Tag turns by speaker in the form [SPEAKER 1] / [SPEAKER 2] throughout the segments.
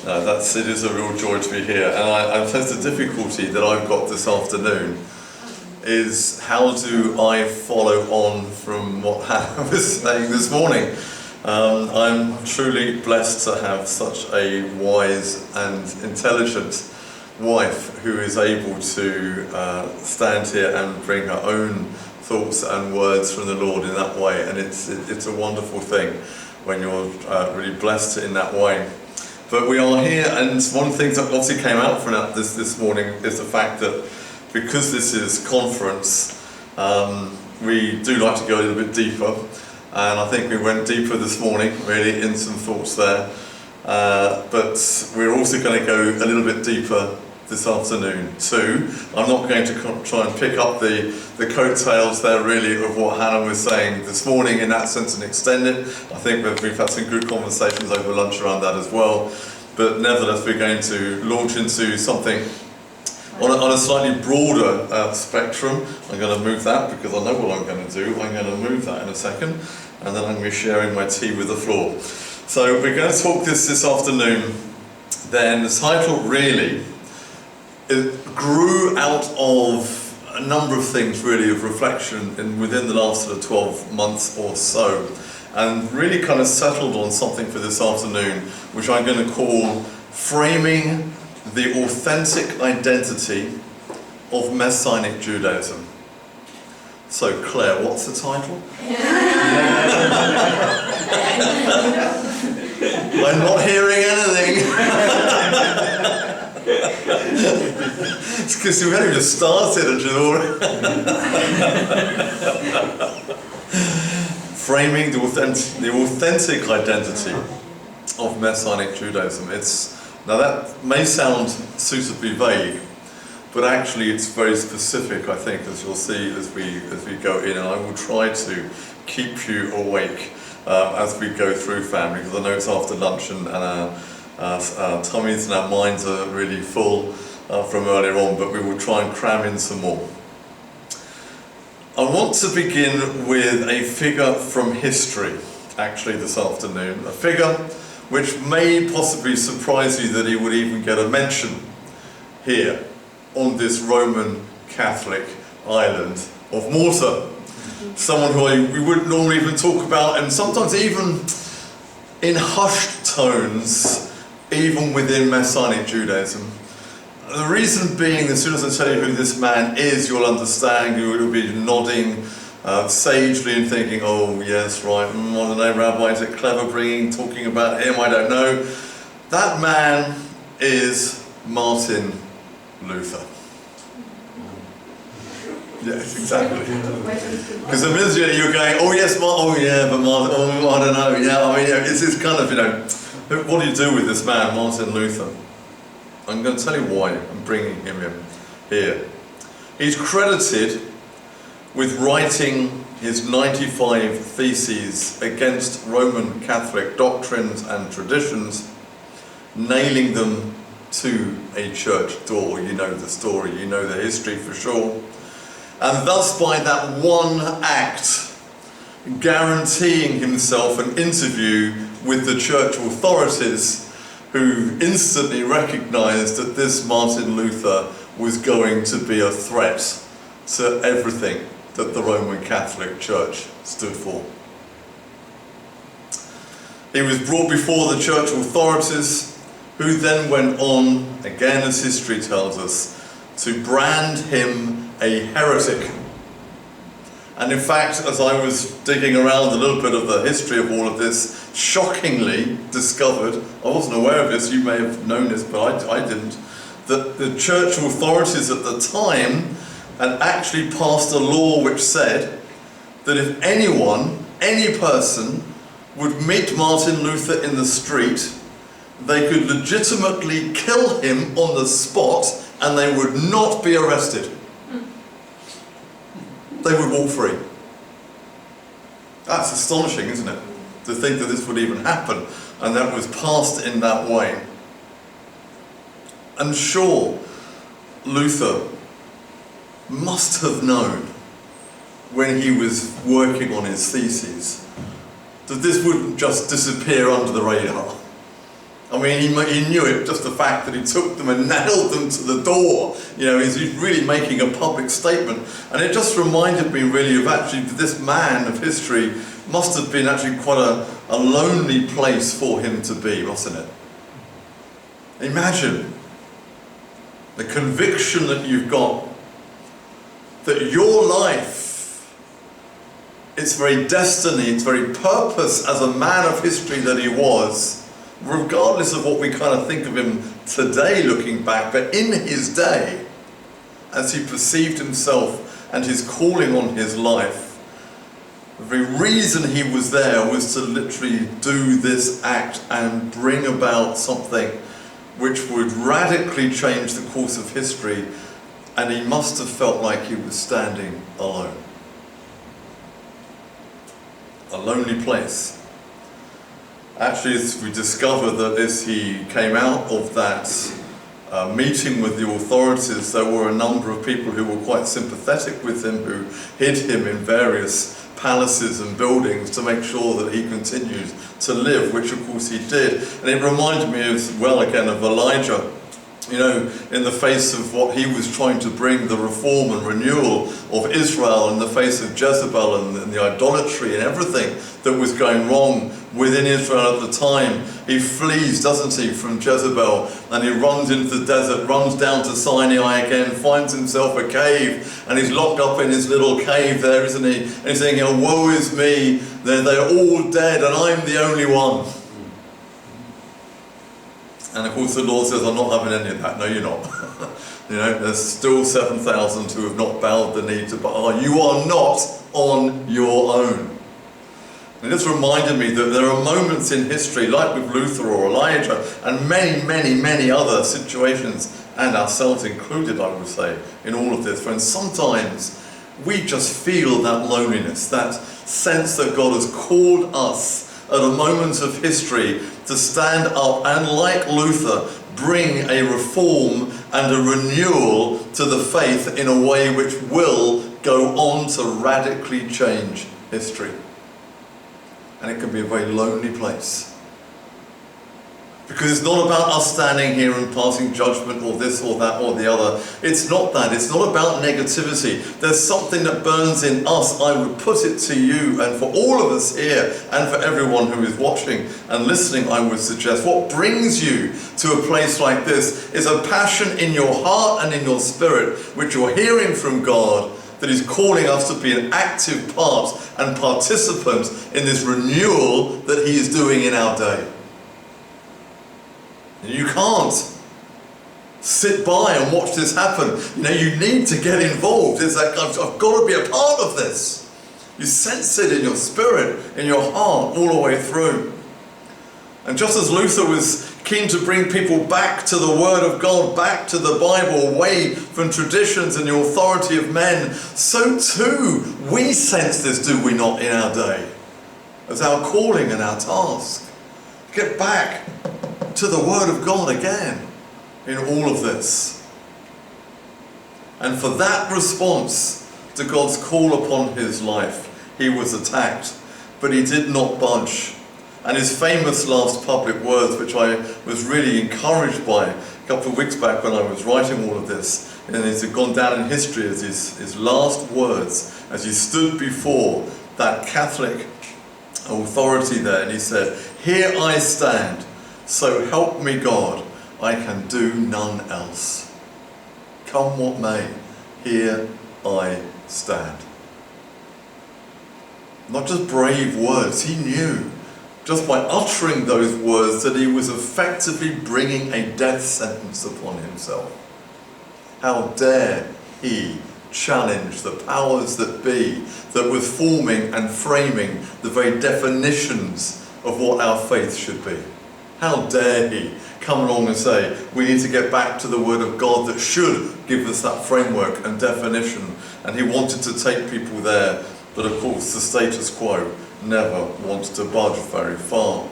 [SPEAKER 1] It is a real joy to be here, and I suppose the difficulty that I've got this afternoon is how do I follow on from what Hannah was saying this morning. I'm truly blessed to have such a wise and intelligent wife who is able to stand here and bring her own thoughts and words from the Lord in that way, and it's a wonderful thing when you're really blessed in that way. But we are here, and one of the things that obviously came out from this morning is the fact that because this is conference, we do like to go a little bit deeper, and I think we went deeper this morning, really, in some thoughts there. But we're also going to go a little bit deeper this afternoon too. I'm not going to try and pick up the coattails there really of what Hannah was saying this morning in that sense and extend it. I think we've had some good conversations over lunch around that as well. But nevertheless, we're going to launch into something on a slightly broader spectrum. I'm going to move that because I know what I'm going to do. I'm going to move that in a second, and then I'm going to be sharing my tea with the floor. So we're going to talk this afternoon. Then the title really, it grew out of a number of things really of reflection within the last sort of 12 months or so, and really kind of settled on something for this afternoon which I'm going to call Framing the Authentic Identity of Messianic Judaism. So Claire, what's the title? I'm not hearing anything. It's because we've only just started and she's already framing the authentic identity of Messianic Judaism. Now that may sound suitably vague, but actually it's very specific, I think, as you'll see as we go in, and I will try to keep you awake as we go through, family, because I know it's after lunch and our tummies and our minds are really full from earlier on, but we will try and cram in some more. I want to begin with a figure from history, actually, this afternoon. A figure which may possibly surprise you that he would even get a mention here on this Roman Catholic island of Malta. Someone who we wouldn't normally even talk about, and sometimes even in hushed tones, even within Messianic Judaism. The reason being, as soon as I tell you who this man is, you'll understand. You will be nodding sagely and thinking, oh yes, right, I don't know, Rabbi, is it clever talking about him? I don't know. That man is Martin Luther. Yes, exactly. Because the minute you're going, oh yes, but Martin, oh, I don't know, yeah, I mean, it's this kind of, what do you do with this man, Martin Luther? I'm going to tell you why I'm bringing him in here. He's credited with writing his 95 theses against Roman Catholic doctrines and traditions, nailing them to a church door. You know the story, you know the history for sure. And thus, by that one act, guaranteeing himself an interview with the church authorities, who instantly recognized that this Martin Luther was going to be a threat to everything that the Roman Catholic Church stood for. He was brought before the church authorities, who then went on, again as history tells us, to brand him a heretic. And in fact, as I was digging around a little bit of the history of all of this, shockingly discovered, I wasn't aware of this, you may have known this, but I didn't, that the church authorities at the time had actually passed a law which said that if any person would meet Martin Luther in the street, they could legitimately kill him on the spot and they would not be arrested. They would walk free. That's astonishing, isn't it? To think that this would even happen, and that was passed in that way. And sure, Luther must have known when he was working on his theses that this wouldn't just disappear under the radar. I mean, he knew it, just the fact that he took them and nailed them to the door. You know, he's really making a public statement. And it just reminded me really of actually this man of history must have been actually quite a lonely place for him to be, wasn't it? Imagine the conviction that you've got that your life, its very destiny, its very purpose as a man of history that he was, regardless of what we kind of think of him today looking back, but in his day, as he perceived himself and his calling on his life, the very reason he was there was to literally do this act and bring about something which would radically change the course of history, and he must have felt like he was standing alone. A lonely place. Actually, as we discover that as he came out of that meeting with the authorities, there were a number of people who were quite sympathetic with him, who hid him in various palaces and buildings to make sure that he continued to live, which of course he did. And it reminded me as well again of Elijah, you know, in the face of what he was trying to bring, the reform and renewal of Israel, in the face of Jezebel and the idolatry and everything that was going wrong within Israel at the time. He flees, doesn't he, from Jezebel, and he runs into the desert, runs down to Sinai again, finds himself a cave, and he's locked up in his little cave there, isn't he? And he's saying, oh, woe is me, they're all dead and I'm the only one. And of course the Lord says, I'm not having any of that. No, you're not. You know, there's still 7,000 who have not bowed the knee to Baal. You are not on your own. And this reminded me that there are moments in history, like with Luther or Elijah, and many, many, many other situations, and ourselves included, I would say, in all of this, when sometimes we just feel that loneliness, that sense that God has called us at a moment of history to stand up and, like Luther, bring a reform and a renewal to the faith in a way which will go on to radically change history. And it can be a very lonely place. Because it's not about us standing here and passing judgment or this or that or the other. It's not that. It's not about negativity. There's something that burns in us. I would put it to you and for all of us here and for everyone who is watching and listening, I would suggest what brings you to a place like this is a passion in your heart and in your spirit which you're hearing from God, that is calling us to be an active part and participant in this renewal that he is doing in our day. You can't sit by and watch this happen. You know, you need to get involved. It's like, I've got to be a part of this. You sense it in your spirit, in your heart, all the way through. And just as Luther was keen to bring people back to the Word of God, back to the Bible, away from traditions and the authority of men, so too we sense this, do we not, in our day, as our calling and our task. Get back to the Word of God again in all of this. And for that response to God's call upon his life, he was attacked, but he did not budge. And his famous last public words, which I was really encouraged by a couple of weeks back when I was writing all of this, and it's gone down in history as his last words as he stood before that Catholic authority there, and he said, "Here I stand, so help me God, I can do none else. Come what may, here I stand." Not just brave words, he knew, just by uttering those words, that he was effectively bringing a death sentence upon himself. How dare he challenge the powers that be that were forming and framing the very definitions of what our faith should be. How dare he come along and say, we need to get back to the Word of God that should give us that framework and definition. And he wanted to take people there, but of course the status quo never wants to budge very far.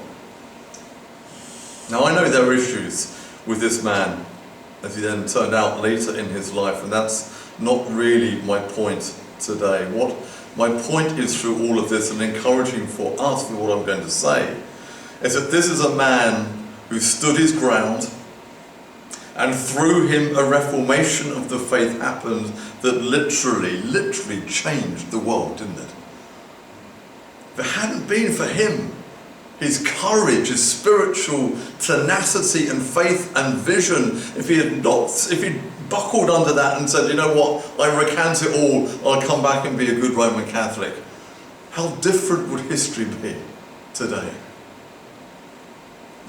[SPEAKER 1] Now I know there are issues with this man, as he then turned out later in his life, and that's not really my point today. What my point is through all of this, and encouraging for us, for what I'm going to say, is that this is a man who stood his ground, and through him a reformation of the faith happened that literally changed the world, didn't it? If it hadn't been for him, his courage, his spiritual tenacity and faith and vision, if he'd buckled under that and said, you know what, I recant it all, I'll come back and be a good Roman Catholic, how different would history be today?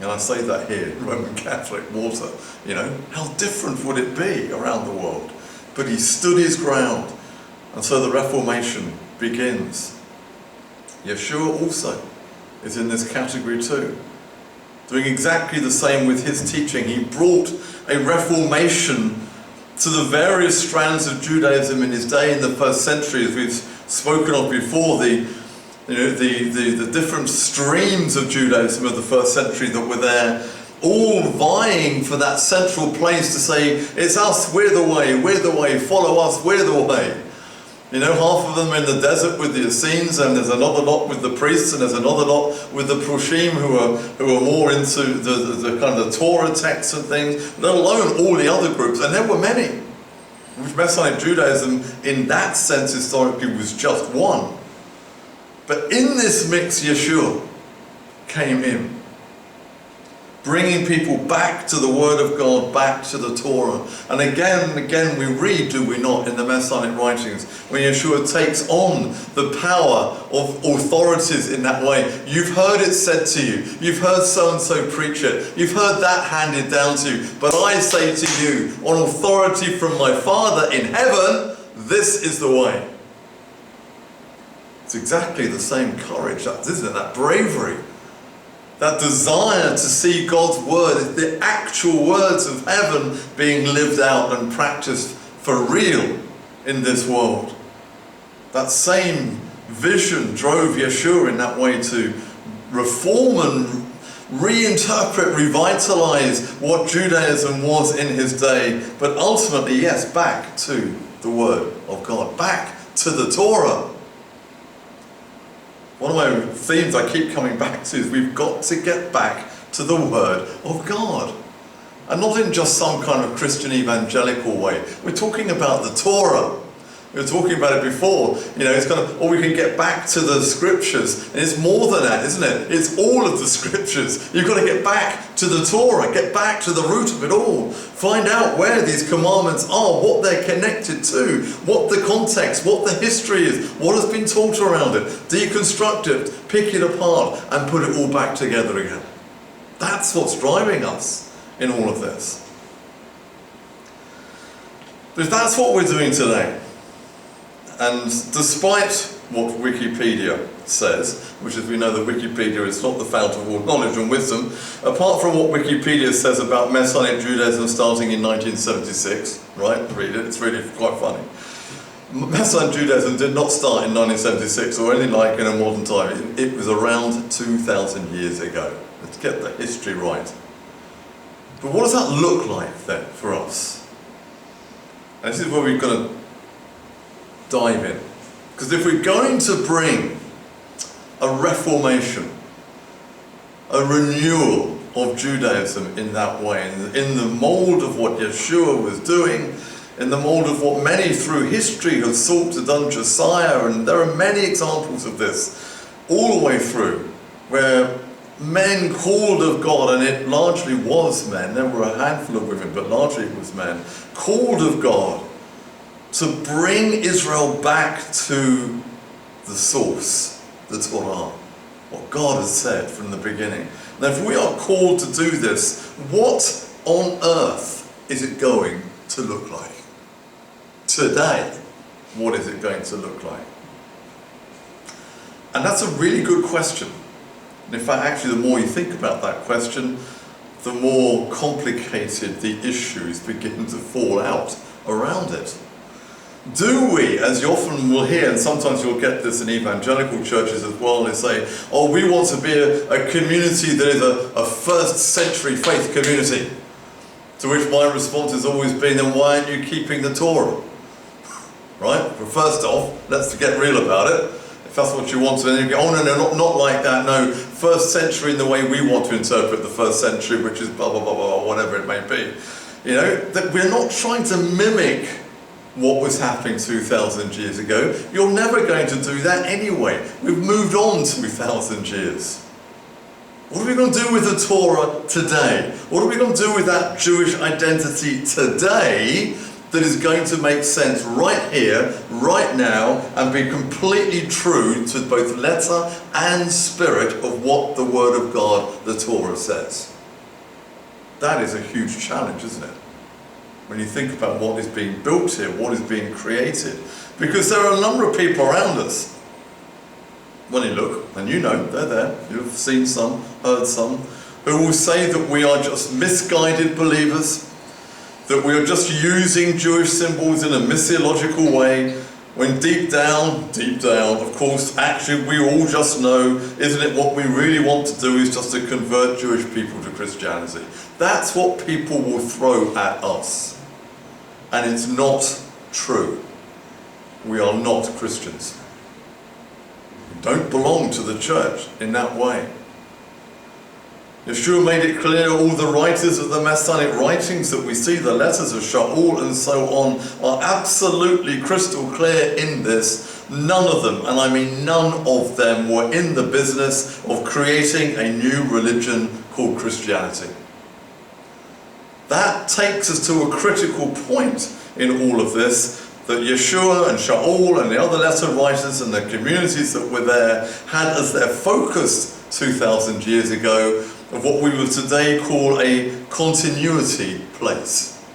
[SPEAKER 1] And I say that here, Roman Catholic Malta, how different would it be around the world? But he stood his ground, and so the Reformation begins. Yeshua also is in this category too, doing exactly the same with his teaching. He brought a reformation to the various strands of Judaism in his day in the first century, as we've spoken of before, the different streams of Judaism of the first century that were there, all vying for that central place to say, it's us, we're the way, follow us, we're the way. Half of them in the desert with the Essenes, and there's another lot with the priests, and there's another lot with the Prushim who are more into the kind of the Torah texts and things, let alone all the other groups, and there were many. Which Messianic Judaism, in that sense, historically, was just one. But in this mix, Yeshua came in, bringing people back to the Word of God, back to the Torah. And again we read, do we not, in the Messianic writings, when Yeshua takes on the power of authorities in that way. You've heard it said to you, you've heard so-and-so preach it, you've heard that handed down to you, but I say to you, on authority from my Father in heaven, this is the way. It's exactly the same courage, isn't it? That bravery, that desire to see God's word, the actual words of heaven being lived out and practiced for real in this world. That same vision drove Yeshua in that way to reform and reinterpret, revitalize what Judaism was in his day, but ultimately, yes, back to the Word of God, back to the Torah. One of my themes I keep coming back to is we've got to get back to the Word of God. And not in just some kind of Christian evangelical way. We're talking about the Torah. We were talking about it before. It's kind of, or we can get back to the Scriptures. And it's more than that, isn't it? It's all of the Scriptures. You've got to get back to the Torah, get back to the root of it all. Find out where these commandments are, what they're connected to, what the context, what the history is, what has been taught around it. Deconstruct it, pick it apart, and put it all back together again. That's what's driving us in all of this. But if that's what we're doing today, and despite what Wikipedia says, which as we know that Wikipedia is not the fount of all knowledge and wisdom, apart from what Wikipedia says about Messianic Judaism starting in 1976, right? Read it, it's really quite funny. Messianic Judaism did not start in 1976 or anything like in a modern time. It was around 2,000 years ago. Let's get the history right. But what does that look like then for us? And this is where we've got to dive in. Because if we're going to bring a reformation, a renewal of Judaism in that way, in the mold of what Yeshua was doing, in the mold of what many through history have sought to done Josiah, and there are many examples of this all the way through, where men called of God, and it largely was men, there were a handful of women, but largely it was men, called of God to bring Israel back to the source, the Torah, what God has said from the beginning. Now, if we are called to do this, what on earth is it going to look like? Today, what is it going to look like? And that's a really good question. And in fact, actually, the more you think about that question, the more complicated the issues begin to fall out around it. Do we, as you often will hear, and sometimes you'll get this in evangelical churches as well, they say, oh, we want to be a community that is a first century faith community. To which my response has always been, then why aren't you keeping the Torah? Right? But first off, let's get real about it. If that's what you want to, then you go, oh no, not like that, no. first century in the way we want to interpret the first century, which is blah, blah, blah, blah, whatever it may be. You know, that we're not trying to mimic what was happening 2,000 years ago. You're never going to do that anyway. We've moved on 2,000 years. What are we going to do with the Torah today? What are we going to do with that Jewish identity today that is going to make sense right here, right now, and be completely true to both letter and spirit of what the Word of God, the Torah, says? That is a huge challenge, isn't it? When you think about what is being built here, what is being created. Because there are a number of people around us. When you look, and you know, they're there, you've seen some, heard some, who will say that we are just misguided believers, that we are just using Jewish symbols in a missiological way, when deep down, of course, actually we all just know, isn't it, what we really want to do is just to convert Jewish people to Christianity. That's what people will throw at us. And it's not true. We are not Christians. We don't belong to the church in that way. Yeshua made it clear, all the writers of the Messianic writings that we see, the letters of Shaul and so on, are absolutely crystal clear in this. None of them, and I mean none of them, were in the business of creating a new religion called Christianity. That takes us to a critical point in all of this, that Yeshua and Shaul and the other letter writers and the communities that were there had as their focus 2,000 years ago of what we would today call a continuity place.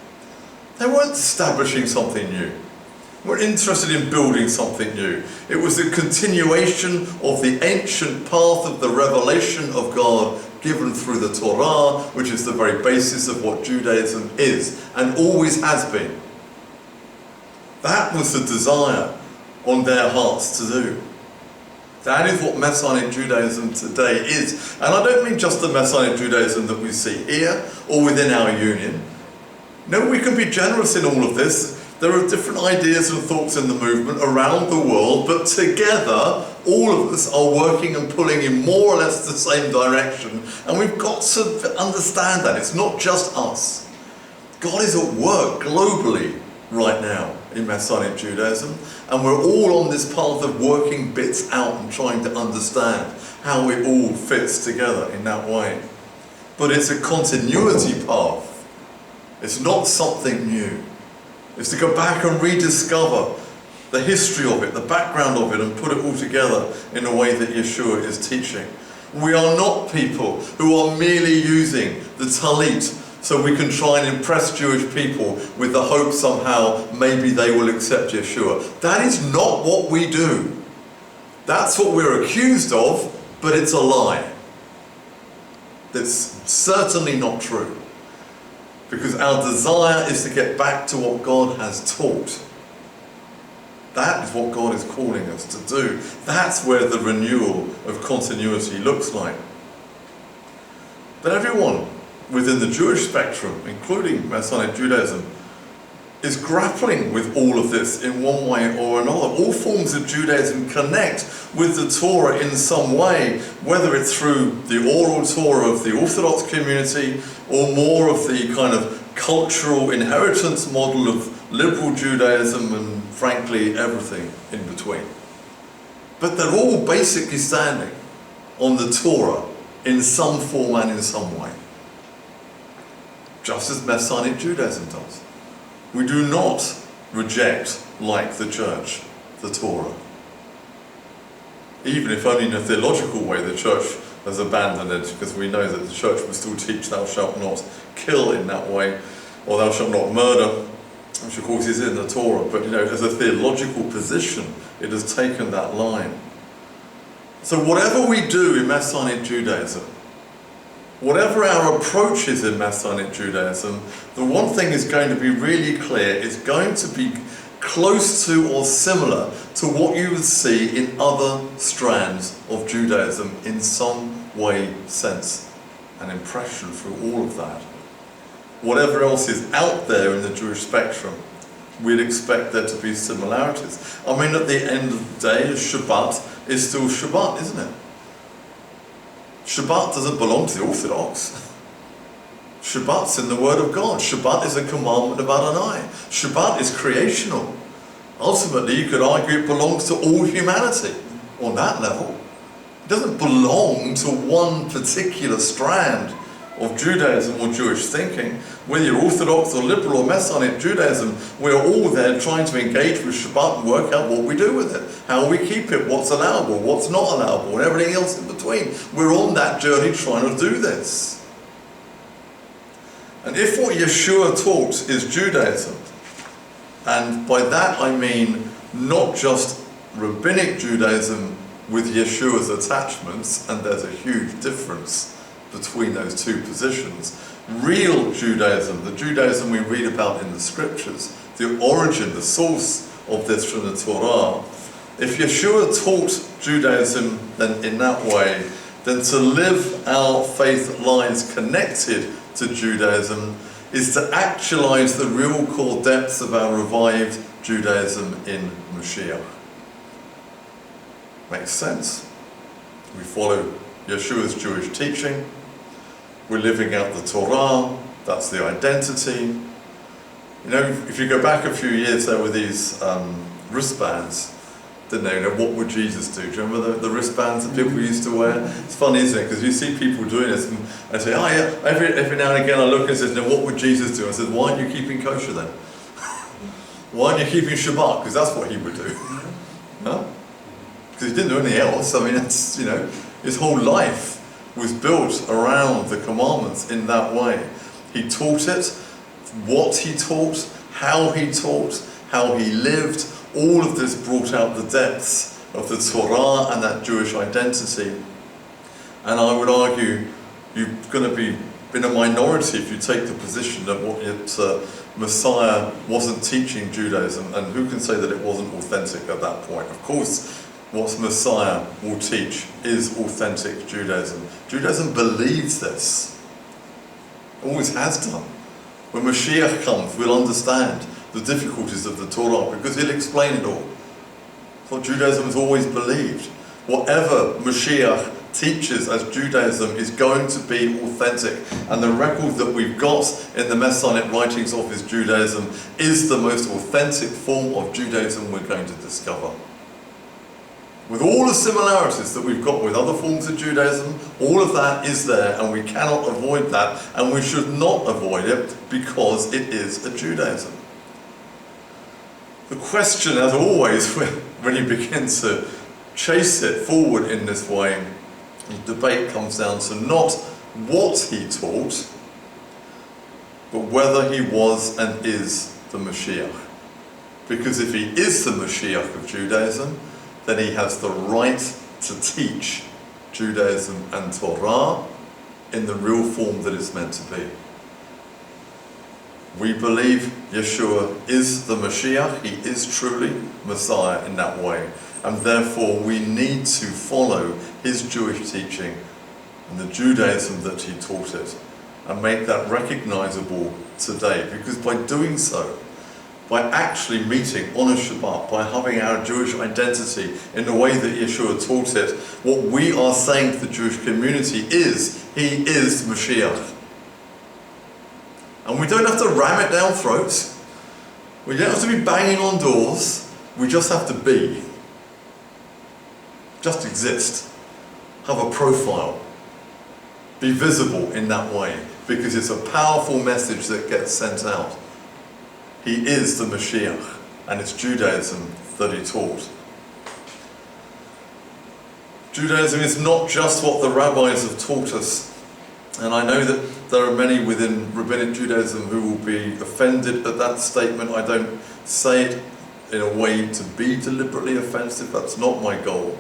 [SPEAKER 1] They weren't establishing something new. They weren't interested in building something new. It was the continuation of the ancient path of the revelation of God given through the Torah, which is the very basis of what Judaism is and always has been. That was the desire on their hearts to do. That is what Messianic Judaism today is. And I don't mean just the Messianic Judaism that we see here or within our union. No, we can be generous in all of this. There are different ideas and thoughts in the movement around the world, but together, all of us are working and pulling in more or less the same direction. And we've got to understand that. It's not just us. God is at work globally right now in Messianic Judaism, and we're all on this path of working bits out and trying to understand how it all fits together in that way. But it's a continuity path. It's not something new. It's to go back and rediscover the history of it, the background of it, and put it all together in a way that Yeshua is teaching. We are not people who are merely using the Talit so we can try and impress Jewish people with the hope somehow maybe they will accept Yeshua. That is not what we do. That's what we're accused of, but it's a lie. That's certainly not true. Because our desire is to get back to what God has taught. That is what God is calling us to do. That's where the renewal of continuity looks like. But everyone within the Jewish spectrum, including Messianic Judaism, is grappling with all of this in one way or another. All forms of Judaism connect with the Torah in some way, whether it's through the oral Torah of the Orthodox community or more of the kind of cultural inheritance model of liberal Judaism and, frankly, everything in between. But they're all basically standing on the Torah in some form and in some way. Just as Messianic Judaism does. We do not reject, like the church, the Torah. Even if only in a theological way the church has abandoned it, because we know that the church will still teach thou shalt not kill in that way, or thou shalt not murder, which of course is in the Torah, but as a theological position it has taken that line. So whatever we do in Messianic Judaism, whatever our approach is in Messianic Judaism, the one thing is going to be really clear, is going to be close to or similar to what you would see in other strands of Judaism in some way, sense, and impression through all of that. Whatever else is out there in the Jewish spectrum, we'd expect there to be similarities. I mean, at the end of the day, Shabbat is still Shabbat, isn't it? Shabbat doesn't belong to the Orthodox. Shabbat's in the Word of God. Shabbat is a commandment of Adonai. Shabbat is creational. Ultimately, you could argue it belongs to all humanity on that level. It doesn't belong to one particular strand of Judaism or Jewish thinking. Whether you're Orthodox or liberal or Messianic Judaism, we're all there trying to engage with Shabbat and work out what we do with it, how we keep it, what's allowable, what's not allowable, and everything else in between. We're on that journey trying to do this. And if what Yeshua taught is Judaism, and by that I mean not just rabbinic Judaism with Yeshua's attachments, and there's a huge difference between those two positions, real Judaism, the Judaism we read about in the scriptures, the origin, the source of this from the Torah, if Yeshua taught Judaism then in that way, then to live our faith lives connected to Judaism is to actualize the real core depths of our revived Judaism in Mashiach. Makes sense. We follow Yeshua's Jewish teaching. We're living out the Torah. That's the identity. You know, if you go back a few years, there were these wristbands, didn't they? You know, what would Jesus do? Do you remember the wristbands that people used to wear? It's funny, isn't it? Because you see people doing this, and I say, oh yeah, every now and again I look and say, no, what would Jesus do? I said, why aren't you keeping kosher then? Why aren't you keeping Shabbat? Because that's what he would do. Huh? Because he didn't do anything else. I mean, it's, you know, his whole life was built around the commandments in that way. He taught it, what he taught, how he lived. All of this brought out the depths of the Torah and that Jewish identity. And I would argue you're going to be in a minority if you take the position that Messiah wasn't teaching Judaism, and who can say that it wasn't authentic at that point? Of course, what Messiah will teach is authentic Judaism. Judaism believes this. Always has done. When Mashiach comes, we'll understand the difficulties of the Torah because he'll explain it all. What Judaism has always believed. Whatever Mashiach teaches as Judaism is going to be authentic, and the record that we've got in the Messianic writings of his Judaism is the most authentic form of Judaism we're going to discover. With all the similarities that we've got with other forms of Judaism, all of that is there, and we cannot avoid that, and we should not avoid it because it is a Judaism. The question, as always, when you begin to chase it forward in this way, the debate comes down to not what he taught, but whether he was and is the Mashiach. Because if he is the Mashiach of Judaism, then he has the right to teach Judaism and Torah in the real form that it's meant to be. We believe Yeshua is the Mashiach, he is truly Messiah in that way, and therefore we need to follow his Jewish teaching and the Judaism that he taught it, and make that recognizable today, because by doing so, by actually meeting on a Shabbat, by having our Jewish identity in the way that Yeshua taught it, what we are saying to the Jewish community is, he is Mashiach. And we don't have to ram it down throats. We don't have to be banging on doors. We just have to be. Just exist. Have a profile. Be visible in that way, because it's a powerful message that gets sent out. He is the Mashiach, and it's Judaism that he taught. Judaism is not just what the rabbis have taught us. And I know that there are many within Rabbinic Judaism who will be offended at that statement. I don't say it in a way to be deliberately offensive. That's not my goal.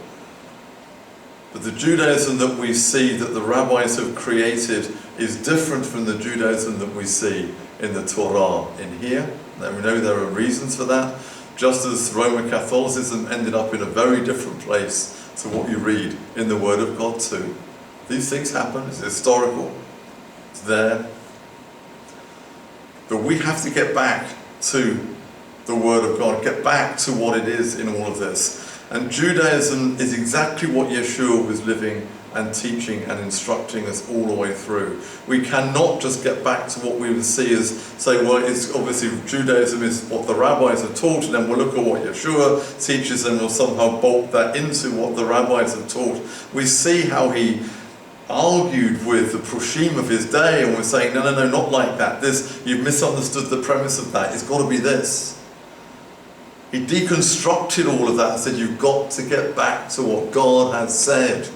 [SPEAKER 1] But the Judaism that we see that the rabbis have created is different from the Judaism that we see in the Torah in here. And we know there are reasons for that. Just as Roman Catholicism ended up in a very different place to what you read in the Word of God too. These things happen, it's historical, it's there. But we have to get back to the Word of God, get back to what it is in all of this. And Judaism is exactly what Yeshua was living and teaching and instructing us all the way through. We cannot just get back to what we would see as, say, well, it's obviously Judaism is what the rabbis have taught, and then we'll look at what Yeshua teaches and we'll somehow bolt that into what the rabbis have taught. We see how he argued with the Prushim of his day and was saying, no, not like that. This, you've misunderstood the premise of that. It's got to be this. He deconstructed all of that and said, you've got to get back to what God has said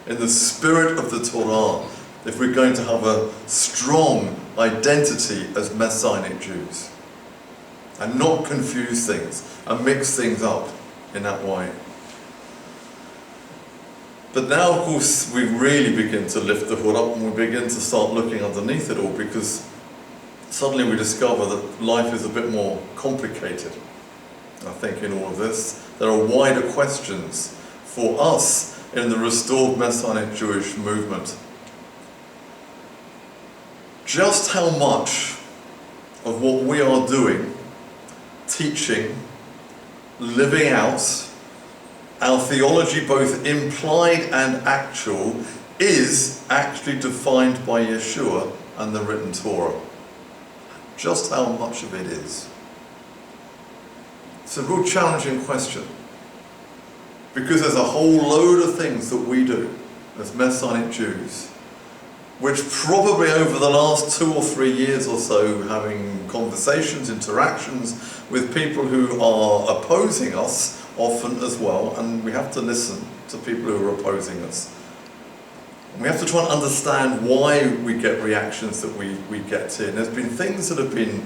[SPEAKER 1] in the spirit of the Torah if we're going to have a strong identity as Messianic Jews and not confuse things and mix things up in that way. But now, of course, we really begin to lift the hood up and we begin to start looking underneath it all, because suddenly we discover that life is a bit more complicated. I think in all of this, there are wider questions for us in the restored Messianic Jewish movement. Just how much of what we are doing, teaching, living out, our theology, both implied and actual, is actually defined by Yeshua and the written Torah. Just how much of it is. It's a real challenging question, because there's a whole load of things that we do as Messianic Jews, which probably over the last 2 or 3 years or so, having conversations, interactions with people who are opposing us often as well, and we have to listen to people who are opposing us. And we have to try and understand why we get reactions that we get here. And there's been things that have been,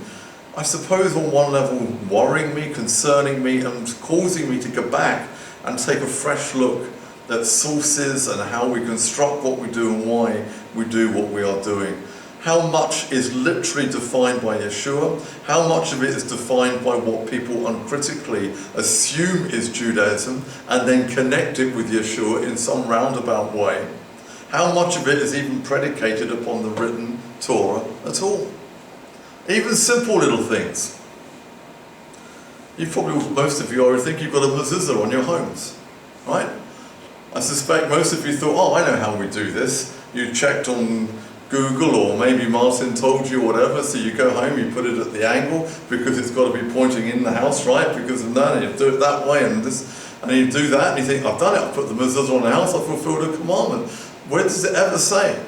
[SPEAKER 1] I suppose, on one level worrying me, concerning me, and causing me to go back and take a fresh look at sources and how we construct what we do and why we do what we are doing. How much is literally defined by Yeshua? How much of it is defined by what people uncritically assume is Judaism and then connect it with Yeshua in some roundabout way? How much of it is even predicated upon the written Torah at all? Even simple little things. You probably, most of you, I would think you've got a mezuzah on your homes, right? I suspect most of you thought, oh, I know how we do this. You checked on Google, or maybe Martin told you, whatever, so you go home, you put it at the angle because it's got to be pointing in the house, right? Because of that, and you do it that way, and this, and you do that, and you think, I've done it, I've put the mezuzah on the house, I've fulfilled a commandment. Where does it ever say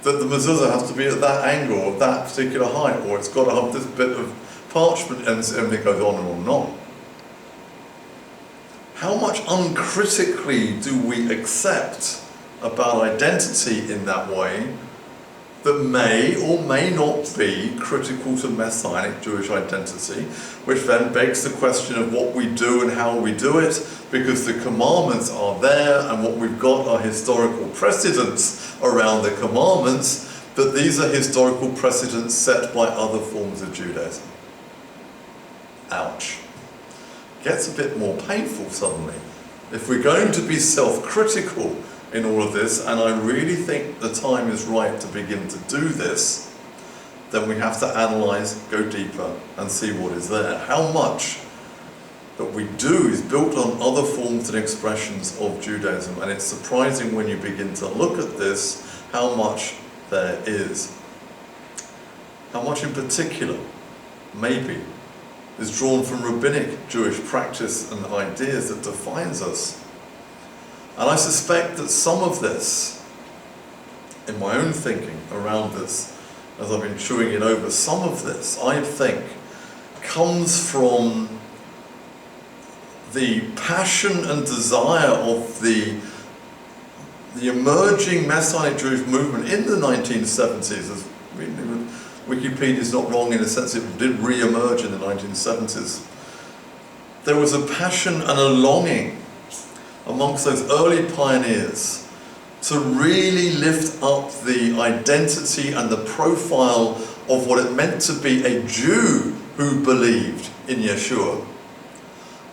[SPEAKER 1] that the mezuzah has to be at that angle, or that particular height, or it's got to have this bit of parchment, and everything goes on and on and on? How much uncritically do we accept about identity in that way that may or may not be critical to Messianic Jewish identity, which then begs the question of what we do and how we do it, because the commandments are there and what we've got are historical precedents around the commandments, but these are historical precedents set by other forms of Judaism. Ouch. Gets a bit more painful suddenly. If we're going to be self-critical in all of this, and I really think the time is right to begin to do this, then we have to analyse, go deeper, and see what is there. How much that we do is built on other forms and expressions of Judaism, and it's surprising when you begin to look at this, how much there is. How much in particular, maybe, is drawn from rabbinic Jewish practice and ideas that defines us. And I suspect that some of this, in my own thinking around this, as I've been chewing it over, some of this, I think, comes from the passion and desire of the emerging Messianic Jewish movement in the 1970s. As Wikipedia is not wrong in the sense it did re-emerge in the 1970s. There was a passion and a longing amongst those early pioneers to really lift up the identity and the profile of what it meant to be a Jew who believed in Yeshua,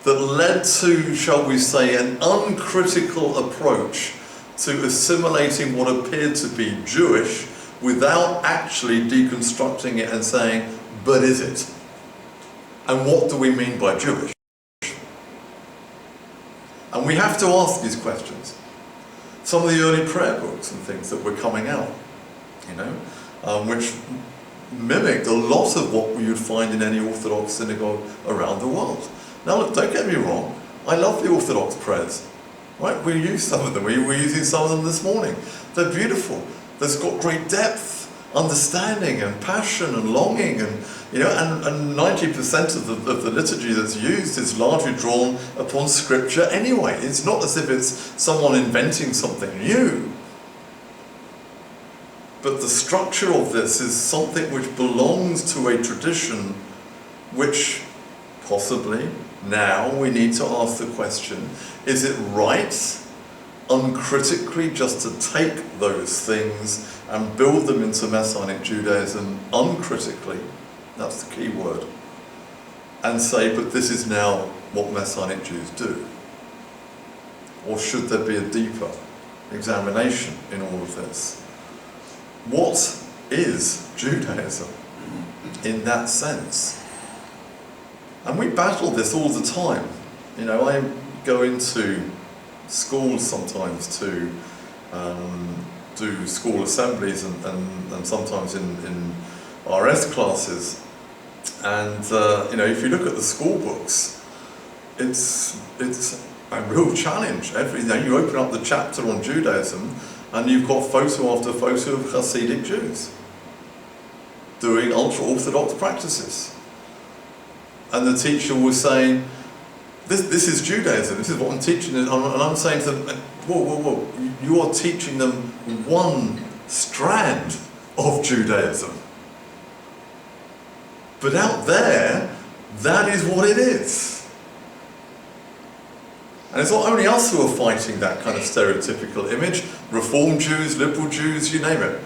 [SPEAKER 1] that led to, shall we say, an uncritical approach to assimilating what appeared to be Jewish without actually deconstructing it and saying, but is it? And what do we mean by Jewish? And we have to ask these questions. some of the early prayer books and things that were coming out, which mimicked a lot of what we would find in any Orthodox synagogue around the world. Now look, don't get me wrong, I love the Orthodox prayers, right? We use some of them, we're using some of them this morning. They're beautiful, they've got great depth, understanding and passion and longing, and 90% of the liturgy that's used is largely drawn upon Scripture anyway. It's not as if it's someone inventing something new. But the structure of this is something which belongs to a tradition which possibly now we need to ask the question, is it right uncritically just to take those things and build them into Messianic Judaism uncritically, that's the key word, and say, but this is now what Messianic Jews do? Or should there be a deeper examination in all of this? What is Judaism in that sense? And we battle this all the time. I go into schools sometimes to do school assemblies and sometimes in RS classes, and if you look at the school books, it's a real challenge. You open up the chapter on Judaism and you've got photo after photo of Hasidic Jews doing ultra-Orthodox practices, and the teacher was saying, This is Judaism, this is what I'm teaching them, and I'm saying to them, whoa, you are teaching them one strand of Judaism. But out there, that is what it is. And it's not only us who are fighting that kind of stereotypical image. Reform Jews, liberal Jews, you name it,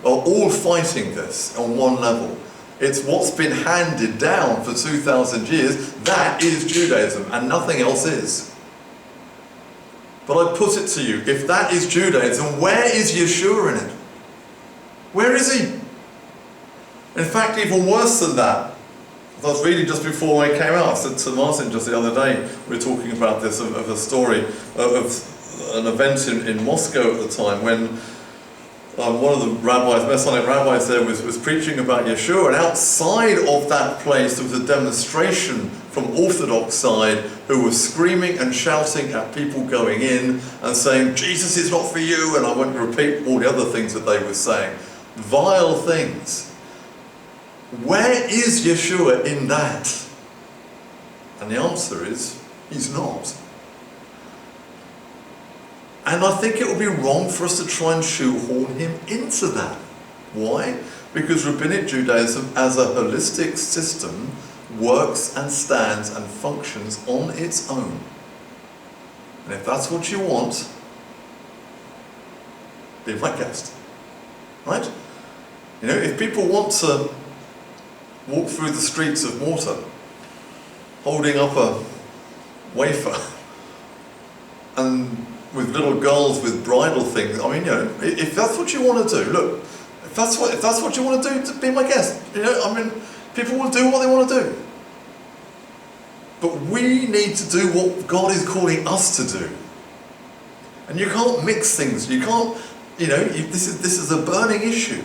[SPEAKER 1] are all fighting this on one level. It's what's been handed down for 2,000 years. That is Judaism, and nothing else is. But I put it to you, if that is Judaism, where is Yeshua in it? Where is he? In fact, even worse than that, I was reading just before I came out, I said to Martin just the other day, we were talking about this, of a story of an event in Moscow at the time when one of the rabbis, Messianic rabbis there, was preaching about Yeshua, and outside of that place there was a demonstration from Orthodox side who were screaming and shouting at people going in and saying, Jesus is not for you, and I won't repeat all the other things that they were saying. Vile things. Where is Yeshua in that? And the answer is, he's not. And I think it would be wrong for us to try and shoehorn him into that. Why? Because Rabbinic Judaism as a holistic system works and stands and functions on its own. And if that's what you want, be my guest. Right? If people want to walk through the streets of Malta holding up a wafer and with little girls with bridal things, if that's what you want to do, look, if that's what you want to do, be my guest. People will do what they want to do. But we need to do what God is calling us to do. And you can't mix things. You can't, this is a burning issue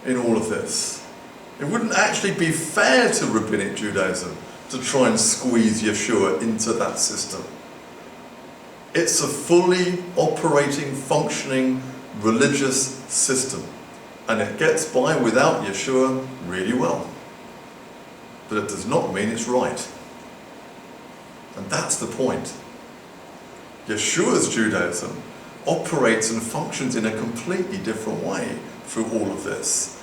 [SPEAKER 1] in all of this. It wouldn't actually be fair to Rabbinic Judaism to try and squeeze Yeshua into that system. It's a fully operating, functioning religious system. And it gets by without Yeshua really well. But it does not mean it's right. And that's the point. Yeshua's Judaism operates and functions in a completely different way through all of this.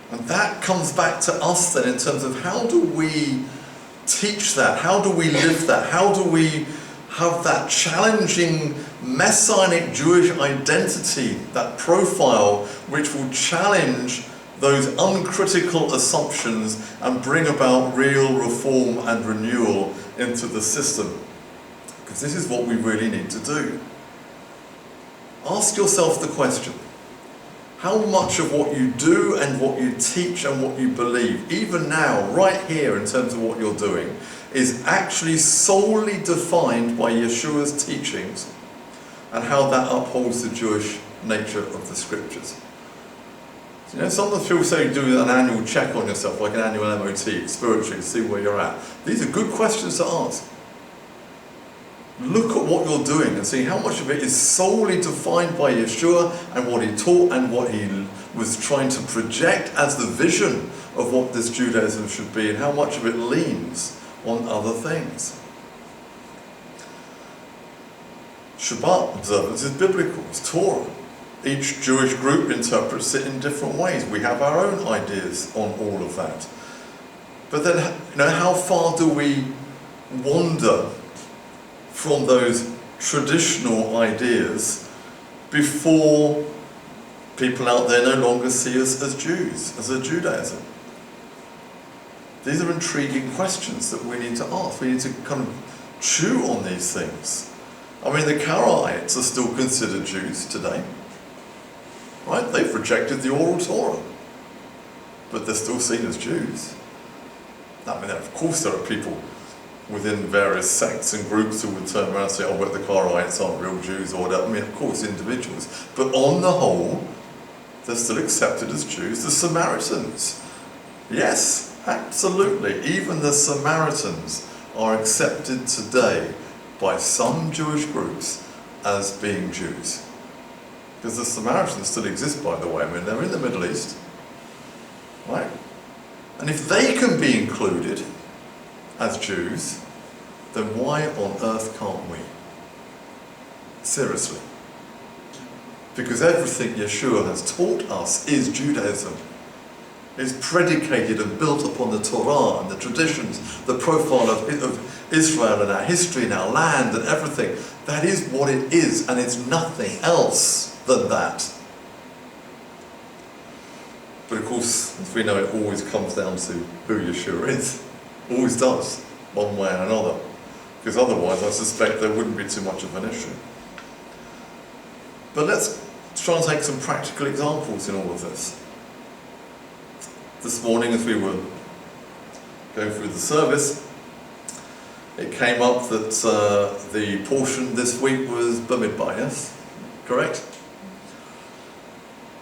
[SPEAKER 1] And that comes back to us then in terms of how do we teach that? How do we live that? How do we have that challenging Messianic Jewish identity, that profile which will challenge those uncritical assumptions and bring about real reform and renewal into the system? Because this is what we really need to do. Ask yourself the question, how much of what you do and what you teach and what you believe, even now, right here in terms of what you're doing, is actually solely defined by Yeshua's teachings, and how that upholds the Jewish nature of the scriptures. You know, sometimes people say do an annual check on yourself, like an annual MOT, spiritually, see where you're at. These are good questions to ask. Look at what you're doing and see how much of it is solely defined by Yeshua and what he taught and what he was trying to project as the vision of what this Judaism should be, and how much of it leans on other things. Shabbat observance is biblical, it's Torah. Each Jewish group interprets it in different ways. We have our own ideas on all of that. But then, you know, how far do we wander from those traditional ideas before people out there no longer see us as Jews, as a Judaism? These are intriguing questions that we need to ask. We need to kind of chew on these things. I mean, the Karaites are still considered Jews today, right? They've rejected the oral Torah, but they're still seen as Jews. I mean, of course there are people within various sects and groups who would turn around and say, oh, but the Karaites aren't real Jews or whatever. I mean, of course, individuals. But on the whole, they're still accepted as Jews. The Samaritans, yes, absolutely. Even the Samaritans are accepted today by some Jewish groups as being Jews. Because the Samaritans still exist, by the way. I mean, they're in the Middle East, right? And if they can be included as Jews, then why on earth can't we? Seriously. Because everything Yeshua has taught us is Judaism. Is predicated and built upon the Torah and the traditions, the profile of Israel and our history and our land and everything. That is what it is, and it's nothing else than that. But of course, as we know, it always comes down to who Yeshua is. Always does, one way or another. Because otherwise, I suspect there wouldn't be too much of an issue. But let's try and take some practical examples in all of this. This morning, as we were going through the service, it came up that the portion this week was Bamidbar, yes? Correct?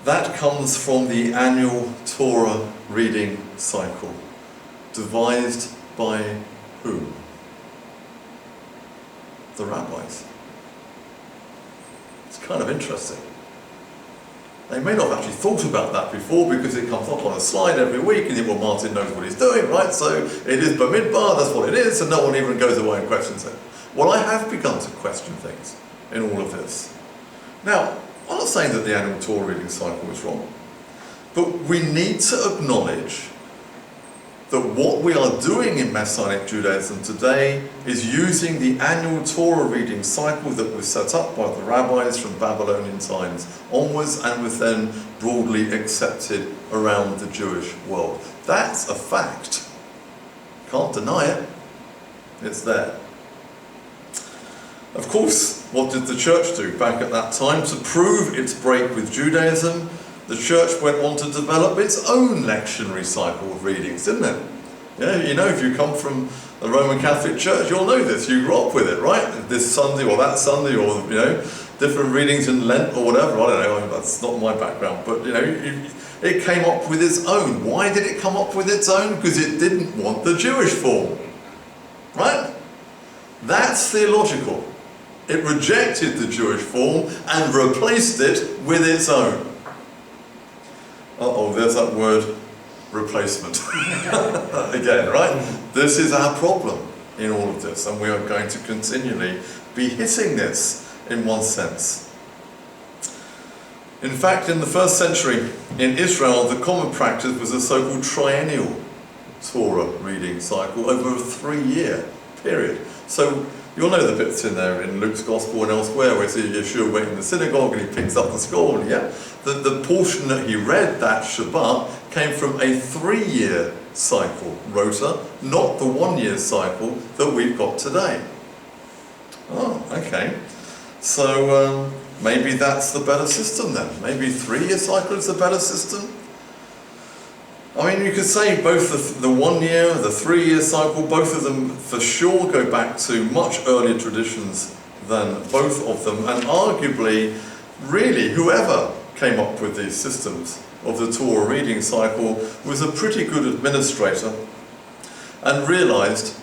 [SPEAKER 1] That comes from the annual Torah reading cycle, devised by whom? The rabbis. It's kind of interesting. They may not have actually thought about that before because it comes up on a slide every week and you think, well, Martin knows what he's doing, right? So it is Bamidbar, that's what it is, and no one even goes away and questions it. Well, I have begun to question things in all of this. Now, I'm not saying that the annual Torah reading cycle is wrong, but we need to acknowledge that what we are doing in Messianic Judaism today is using the annual Torah reading cycle that was set up by the rabbis from Babylonian times onwards and was then broadly accepted around the Jewish world. That's a fact. Can't deny it. It's there. Of course, what did the church do back at that time? To prove its break with Judaism, the church went on to develop its own lectionary cycle of readings, didn't it? Yeah, you know, if you come from the Roman Catholic Church, you'll know this. You grew up with it, right? This Sunday or that Sunday, or, you know, different readings in Lent or whatever. I don't know, that's not my background. But, you know, it came up with its own. Why did it come up with its own? Because it didn't want the Jewish form, right? That's theological. It rejected the Jewish form and replaced it with its own. Uh-oh, there's that word, replacement. Again, right? This is our problem in all of this, and we are going to continually be hitting this in one sense. In fact, in the first century in Israel, the common practice was a so-called triennial Torah reading cycle over a 3-year period. So you'll know the bits in there in Luke's Gospel and elsewhere where Yeshua went in the synagogue and he picks up the scroll, yeah? The portion that he read that Shabbat came from a 3-year cycle rota, not the 1-year cycle that we've got today. Oh, okay. So maybe that's the better system then. Maybe 3-year cycle is the better system. I mean, you could say both the 1-year, the 3-year cycle, both of them for sure go back to much earlier traditions than both of them, and arguably, really, whoever came up with these systems of the Torah reading cycle was a pretty good administrator and realized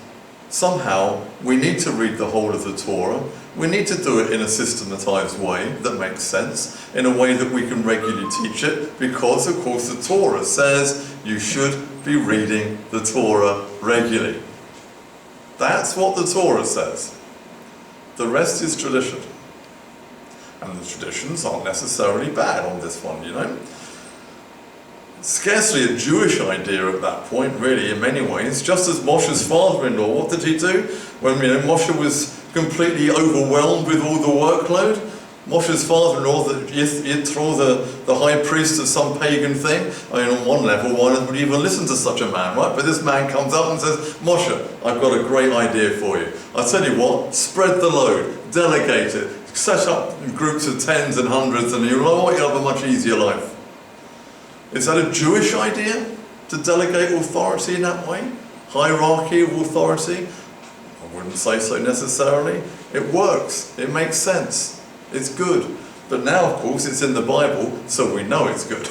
[SPEAKER 1] somehow we need to read the whole of the Torah. We need to do it in a systematized way that makes sense, in a way that we can regularly teach it, because of course the Torah says you should be reading the Torah regularly. That's what the Torah says. The rest is tradition. And the traditions aren't necessarily bad on this one, you know. Scarcely a Jewish idea at that point, really, in many ways. Just as Moshe's father-in-law, what did he do? When Moshe was completely overwhelmed with all the workload, Moshe's father-in-law, Yitro, the high priest of some pagan thing, I mean, on one level, one would even listen to such a man, right? But this man comes up and says, Moshe, I've got a great idea for you. I'll tell you what, spread the load, delegate it, set up groups of tens and hundreds, and you'll have a much easier life. Is that a Jewish idea, to delegate authority in that way? Hierarchy of authority? I wouldn't say so necessarily. It works, it makes sense, it's good. But now, of course, it's in the Bible, so we know it's good,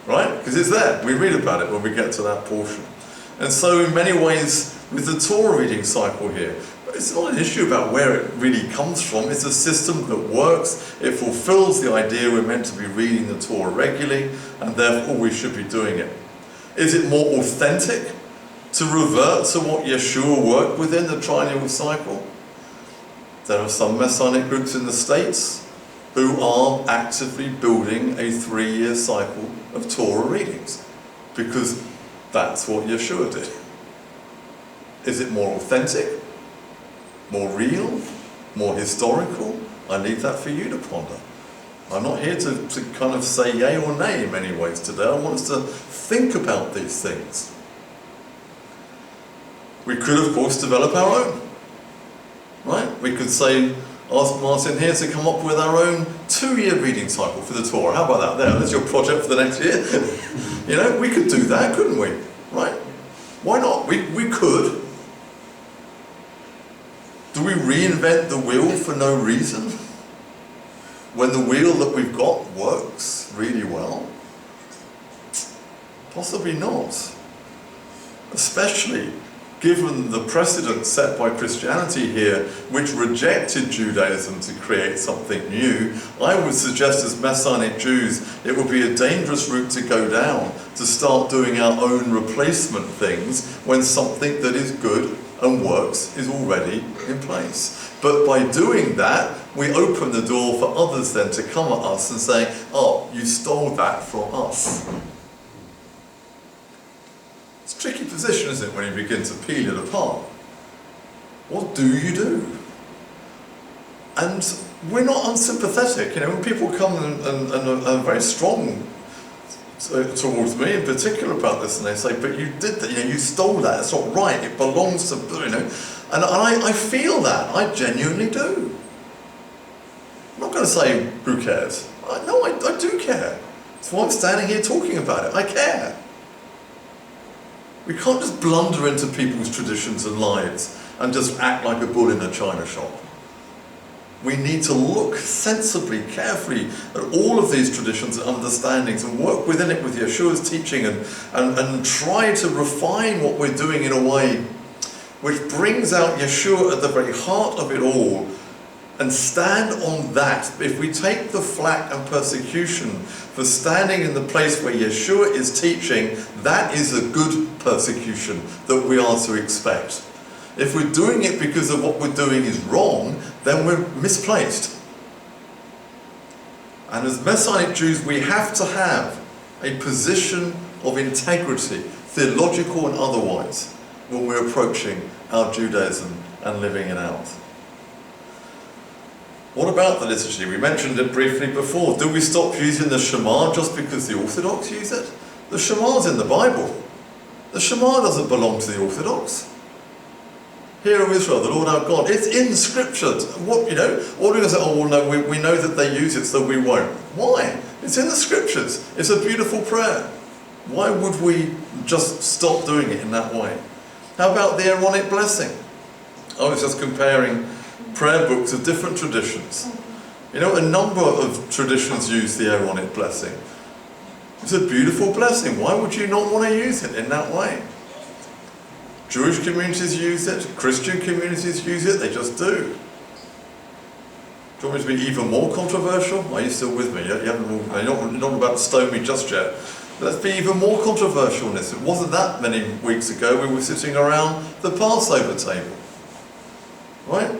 [SPEAKER 1] right? Because it's there, we read about it when we get to that portion. And so in many ways, with the Torah reading cycle here, it's not an issue about where it really comes from. It's a system that works. It fulfills the idea we're meant to be reading the Torah regularly, and therefore we should be doing it. Is it more authentic to revert to what Yeshua worked within the triennial cycle? There are some Messianic groups in the States who are actively building a 3-year cycle of Torah readings, because that's what Yeshua did. Is it more authentic? More real, more historical? I leave that for you to ponder. I'm not here to kind of say yay or nay in many ways today. I want us to think about these things. We could, of course, develop our own. Right? We could say, ask Martin here to come up with our own 2-year reading cycle for the Torah. How about that? There's your project for the next year. You know, we could do that, couldn't we? Right? Why not? We could. Do we reinvent the wheel for no reason? When the wheel that we've got works really well? Possibly not. Especially given the precedent set by Christianity here, which rejected Judaism to create something new. I would suggest as Messianic Jews, it would be a dangerous route to go down, to start doing our own replacement things when something that is good and works is already in place. But by doing that, we open the door for others then to come at us and say, oh, you stole that from us. It's a tricky position, isn't it, when you begin to peel it apart? What do you do? And we're not unsympathetic, you know, when people come and are very strong towards me in particular about this, and they say, but you did that, you know, you stole that, it's not right, it belongs to, you know, and I feel that, I genuinely do. I'm not going to say, who cares? No, I do care. That's why I'm standing here talking about it, I care. We can't just blunder into people's traditions and lives and just act like a bull in a china shop. We need to look sensibly, carefully at all of these traditions and understandings and work within it with Yeshua's teaching and try to refine what we're doing in a way which brings out Yeshua at the very heart of it all, and stand on that. If we take the flack and persecution for standing in the place where Yeshua is teaching, that is a good persecution that we are to expect. If we're doing it because of what we're doing is wrong, then we're misplaced. And as Messianic Jews, we have to have a position of integrity, theological and otherwise, when we're approaching our Judaism and living it out. What about the liturgy? We mentioned it briefly before. Do we stop using the Shema just because the Orthodox use it? The Shema's in the Bible. The Shema doesn't belong to the Orthodox. Hear, O Israel, the Lord our God. It's in Scripture. What, you know, what are we going to say? Oh, well, no, we know that they use it, so we won't. Why? It's in the Scriptures. It's a beautiful prayer. Why would we just stop doing it in that way? How about the Aaronic blessing? I was just comparing prayer books of different traditions. You know, a number of traditions use the Aaronic blessing. It's a beautiful blessing. Why would you not want to use it in that way? Jewish communities use it, Christian communities use it, they just do. Do you want me to be even more controversial? Are you still with me? You're not about to stone me just yet. Let's be even more controversial in this. It wasn't that many weeks ago we were sitting around the Passover table. Right?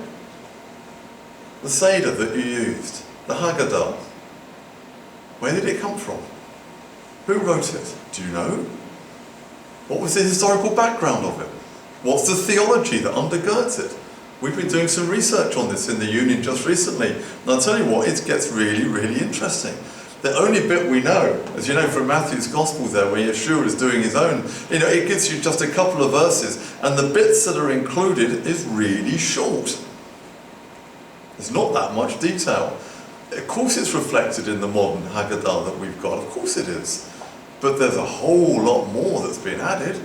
[SPEAKER 1] The Seder that you used, the Haggadah. Where did it come from? Who wrote it? Do you know? What was the historical background of it? What's the theology that undergirds it? We've been doing some research on this in the Union just recently. And I'll tell you what, it gets really, really interesting. The only bit we know, as you know from Matthew's Gospel there, where Yeshua is doing his own, it gives you just a couple of verses, and the bits that are included is really short. There's not that much detail. Of course it's reflected in the modern Haggadah that we've got, of course it is. But there's a whole lot more that's been added.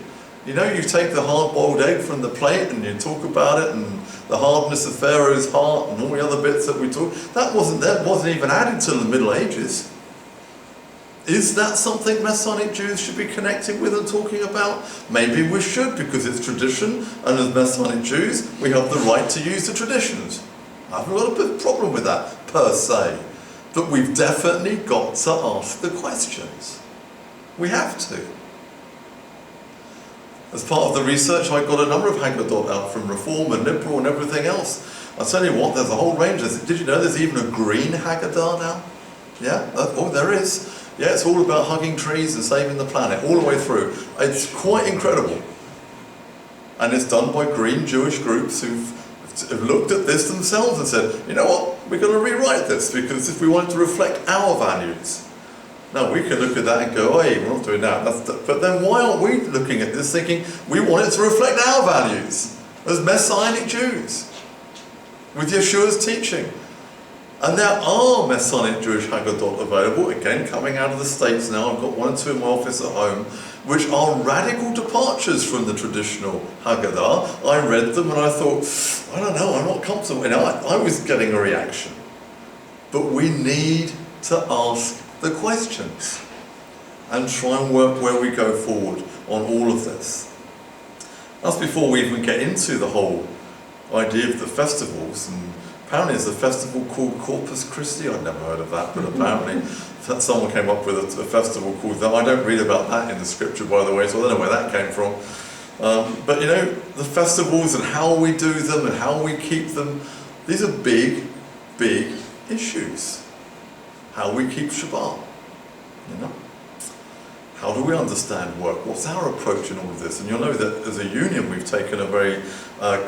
[SPEAKER 1] You know, you take the hard-boiled egg from the plate and you talk about it, and the hardness of Pharaoh's heart and all the other bits that we talk, that wasn't even added till the Middle Ages. Is that something Messianic Jews should be connecting with and talking about? Maybe we should, because it's tradition, and as Messianic Jews, we have the right to use the traditions. I haven't got a big problem with that, per se. But we've definitely got to ask the questions. We have to. As part of the research, I got a number of Haggadah out from Reform and Liberal and everything else. I'll tell you what, there's a whole range. Did you know there's even a green Haggadah now? Yeah? Oh, there is. Yeah, it's all about hugging trees and saving the planet, all the way through. It's quite incredible. And it's done by green Jewish groups who've looked at this themselves and said, you know what, we're going to rewrite this, because if we want it to reflect our values. Now, we can look at that and go, hey, we're not doing that. But then why aren't we looking at this thinking we want it to reflect our values as Messianic Jews with Yeshua's teaching? And there are Messianic Jewish Haggadah available, again, coming out of the States now. I've got 1 or 2 in my office at home, which are radical departures from the traditional Haggadah. I read them and I thought, I don't know, I'm not comfortable. You know, I was getting a reaction. But we need to ask the questions and try and work where we go forward on all of this. That's before we even get into the whole idea of the festivals. And apparently there's a festival called Corpus Christi. I'd never heard of that, but apparently someone came up with a festival called that. I don't read about that in the scripture, by the way, so I don't know where that came from. But you know, the festivals and how we do them and how we keep them, these are big, big issues. How we keep Shabbat, you know? How do we understand work? What's our approach in all of this? And you'll know that as a union we've taken a very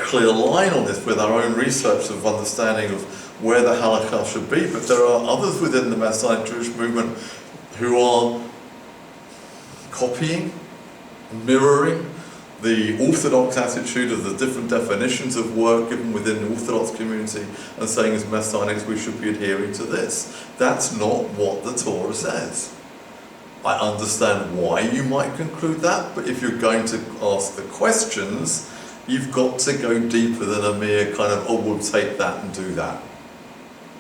[SPEAKER 1] clear line on this with our own research of understanding of where the halakha should be, but there are others within the Messianic Jewish movement who are copying, mirroring the Orthodox attitude of the different definitions of work given within the Orthodox community and saying as Messianics we should be adhering to this. That's not what the Torah says. I understand why you might conclude that, but if you're going to ask the questions, you've got to go deeper than a mere kind of, oh, we'll take that and do that.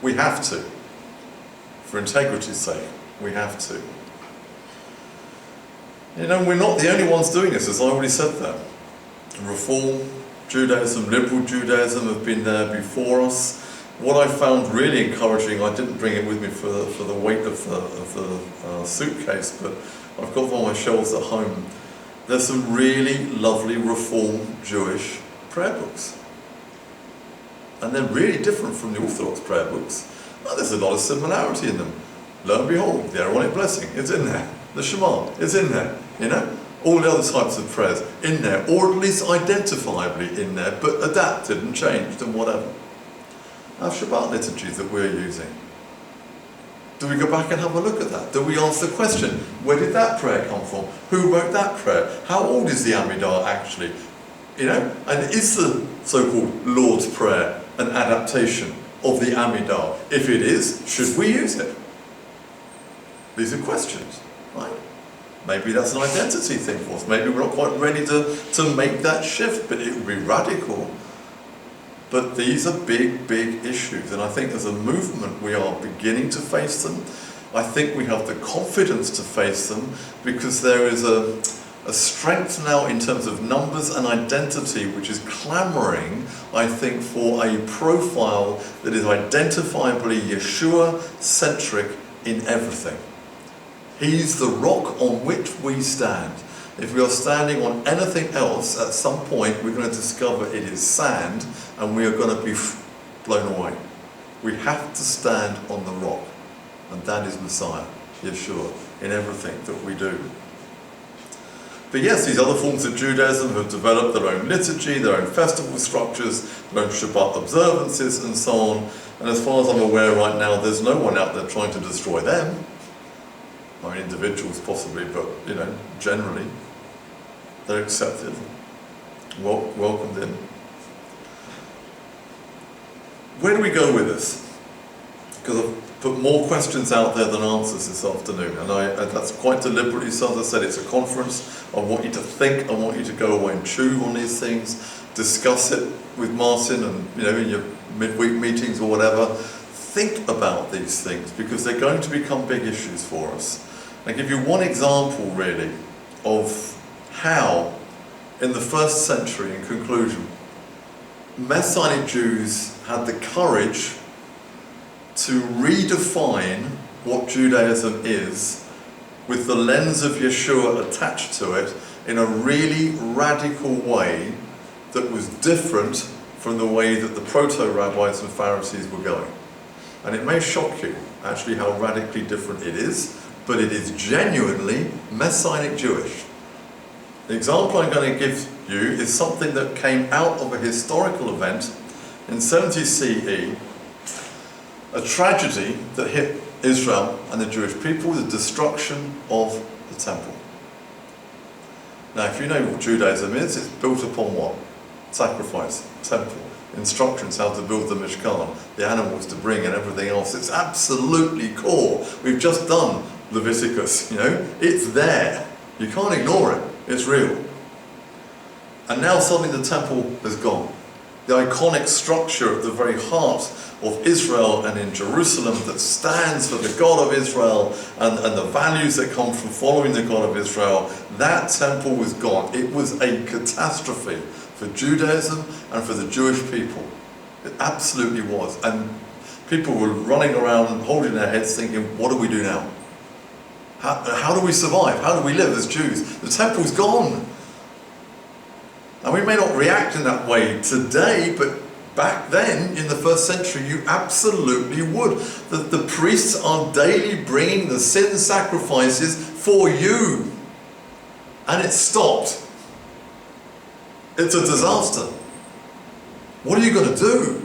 [SPEAKER 1] We have to. For integrity's sake, we have to. You know, we're not the only ones doing this, as I already said that. Reform Judaism, liberal Judaism have been there before us. What I found really encouraging, I didn't bring it with me for the weight of the suitcase, but I've got one on my shelves at home. There's some really lovely Reform Jewish prayer books. And they're really different from the Orthodox prayer books. Well, there's a lot of similarity in them. Lo and behold, the Aaronic blessing is in there. The Shema is in there, you know? All the other types of prayers in there, or at least identifiably in there, but adapted and changed and whatever. Our Shabbat liturgies that we're using. Do we go back and have a look at that? Do we ask the question, where did that prayer come from? Who wrote that prayer? How old is the Amidah actually? You know? And is the so-called Lord's Prayer an adaptation of the Amidah? If it is, should we use it? These are questions, right? Maybe that's an identity thing for us. Maybe we're not quite ready to make that shift, but it would be radical But these are big, big issues, and I think as a movement we are beginning to face them. I think we have the confidence to face them because there is a strength now in terms of numbers and identity which is clamouring, I think, for a profile that is identifiably Yeshua-centric in everything. He's the rock on which we stand. If we are standing on anything else, at some point we're going to discover it is sand and we are going to be blown away. We have to stand on the rock, and that is Messiah, Yeshua, in everything that we do. But yes, these other forms of Judaism have developed their own liturgy, their own festival structures, their own Shabbat observances and so on, and as far as I'm aware right now, there's no one out there trying to destroy them. I mean, individuals possibly, but generally they're accepted, welcomed in. Where do we go with this? Because I've put more questions out there than answers this afternoon, and that's quite deliberately. So as I said, it's a conference. I want you to think. I want you to go away and chew on these things, discuss it with Martin, and in your midweek meetings or whatever. Think about these things because they're going to become big issues for us. I'll give you one example, really, of how, in the first century, in conclusion, Messianic Jews had the courage to redefine what Judaism is with the lens of Yeshua attached to it in a really radical way that was different from the way that the proto-rabbis and Pharisees were going. And it may shock you, actually, how radically different it is, but it is genuinely Messianic Jewish. The example I'm going to give you is something that came out of a historical event in 70 CE, a tragedy that hit Israel and the Jewish people, the destruction of the temple. Now, if you know what Judaism is, it's built upon what? Sacrifice, temple, instructions how to build the Mishkan, the animals to bring and everything else. It's absolutely core. We've just done Leviticus, it's there. You can't ignore it. It's real. And now suddenly the temple has gone. The iconic structure at the very heart of Israel and in Jerusalem that stands for the God of Israel and the values that come from following the God of Israel, that temple was gone. It was a catastrophe for Judaism and for the Jewish people. It absolutely was. And people were running around holding their heads thinking, what do we do now? How do we survive? How do we live as Jews? The temple's gone. And we may not react in that way today, but back then, in the first century, you absolutely would. The priests are daily bringing the sin sacrifices for you. And it stopped. It's a disaster. What are you going to do?